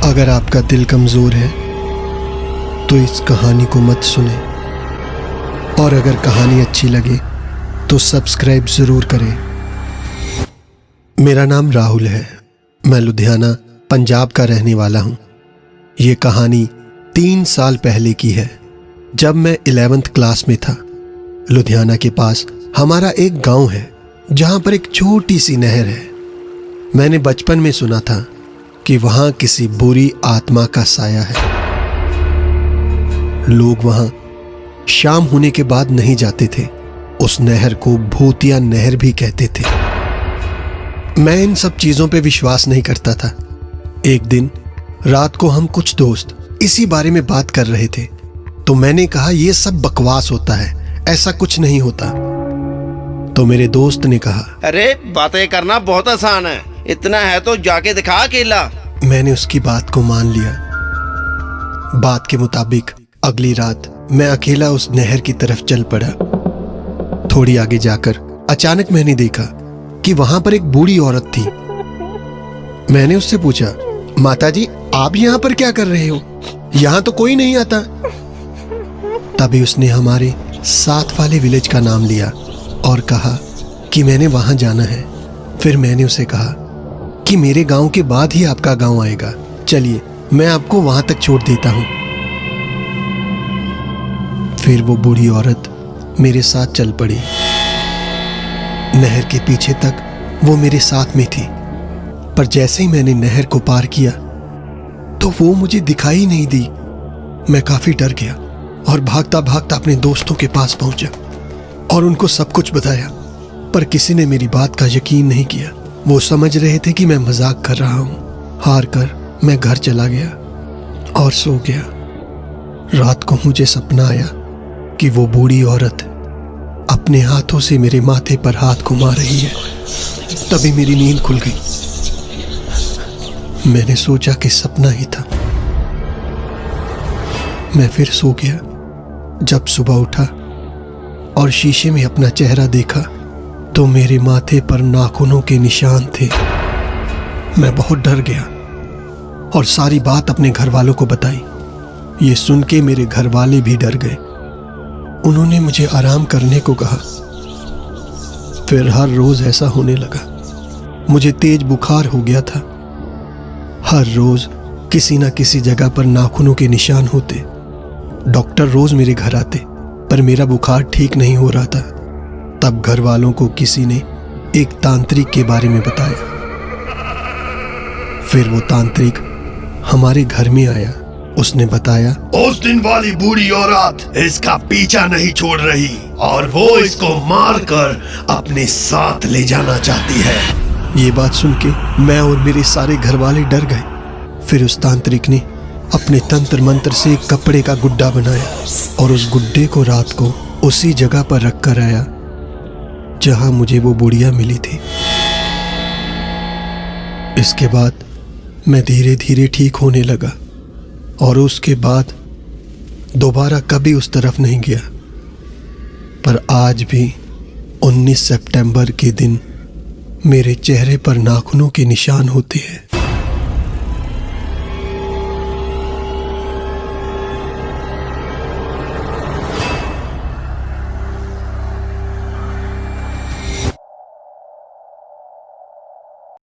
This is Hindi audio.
अगर आपका दिल कमज़ोर है तो इस कहानी को मत सुने, और अगर कहानी अच्छी लगे तो सब्सक्राइब ज़रूर करें। मेरा नाम राहुल है, मैं लुधियाना पंजाब का रहने वाला हूँ। ये कहानी 3 साल पहले की है, जब मैं 11th क्लास में था। लुधियाना के पास हमारा एक गांव है जहाँ पर एक छोटी सी नहर है। मैंने बचपन में सुना था कि वहाँ किसी बुरी आत्मा का साया है। लोग वहाँ शाम होने के बाद नहीं जाते थे। उस नहर को भूतिया नहर भी कहते थे। मैं इन सब चीज़ों पे विश्वास नहीं करता था। एक दिन रात को हम कुछ दोस्त इसी बारे में बात कर रहे थे, तो मैंने कहा यह सब बकवास होता है, ऐसा कुछ नहीं होता। तो मेरे दोस्त ने कहा, अरे बातें करना बहुत आसान है, इतना है तो जाके दिखा अकेला। मैंने उसकी बात को मान लिया। बात के मुताबिक अगली रात मैं अकेला उस नहर की तरफ चल पड़ा। थोड़ी आगे जाकर अचानक मैंने देखा कि वहां पर एक बूढ़ी औरत थी। मैंने उससे पूछा, माताजी आप यहां पर क्या कर रहे हो? यहां तो कोई नहीं आता। तभी उसने हमारे साथ वाले विलेज का नाम लिया और कहा कि मैंने वहां जाना है। फिर मैंने उसे कहा कि मेरे गांव के बाद ही आपका गांव आएगा, चलिए मैं आपको वहां तक छोड़ देता हूं। फिर वो बूढ़ी औरत मेरे साथ चल पड़ी। नहर के पीछे तक वो मेरे साथ में थी, पर जैसे ही मैंने नहर को पार किया तो वो मुझे दिखाई नहीं दी। मैं काफी डर गया और भागता भागता अपने दोस्तों के पास पहुंचा और उनको सब कुछ बताया, पर किसी ने मेरी बात का यकीन नहीं किया। वो समझ रहे थे कि मैं मजाक कर रहा हूं। हार कर मैं घर चला गया और सो गया। रात को मुझे सपना आया कि वो बूढ़ी औरत अपने हाथों से मेरे माथे पर हाथ घुमा रही है। तभी मेरी नींद खुल गई। मैंने सोचा कि सपना ही था। मैं फिर सो गया। जब सुबह उठा और शीशे में अपना चेहरा देखा तो मेरे माथे पर नाखूनों के निशान थे। मैं बहुत डर गया और सारी बात अपने घर वालों को बताई। ये सुन के मेरे घर वाले भी डर गए। उन्होंने मुझे आराम करने को कहा। फिर हर रोज ऐसा होने लगा। मुझे तेज बुखार हो गया था। हर रोज किसी ना किसी जगह पर नाखूनों के निशान होते। डॉक्टर रोज मेरे घर आते, पर मेरा बुखार ठीक नहीं हो रहा था। तब घर वालों को किसी ने एक तांत्रिक के बारे में बताया। फिर वो तांत्रिक हमारे घर में आया। उसने बताया, उस दिन वाली बूढ़ी औरत इसका पीछा नहीं छोड़ रही और वो इसको मारकर अपने साथ ले जाना चाहती है। ये बात सुन के मैं और मेरे सारे घर वाले डर गए। फिर उस तांत्रिक ने अपने तंत्र मंत्र से एक कपड़े का गुड्डा बनाया और उस गुड्डे को रात को उसी जगह पर रख कर आया जहां मुझे वो बुढ़िया मिली थी। इसके बाद मैं धीरे धीरे ठीक होने लगा और उसके बाद दोबारा कभी उस तरफ नहीं गया। पर आज भी 19 सितंबर के दिन मेरे चेहरे पर नाखूनों के निशान होते हैं।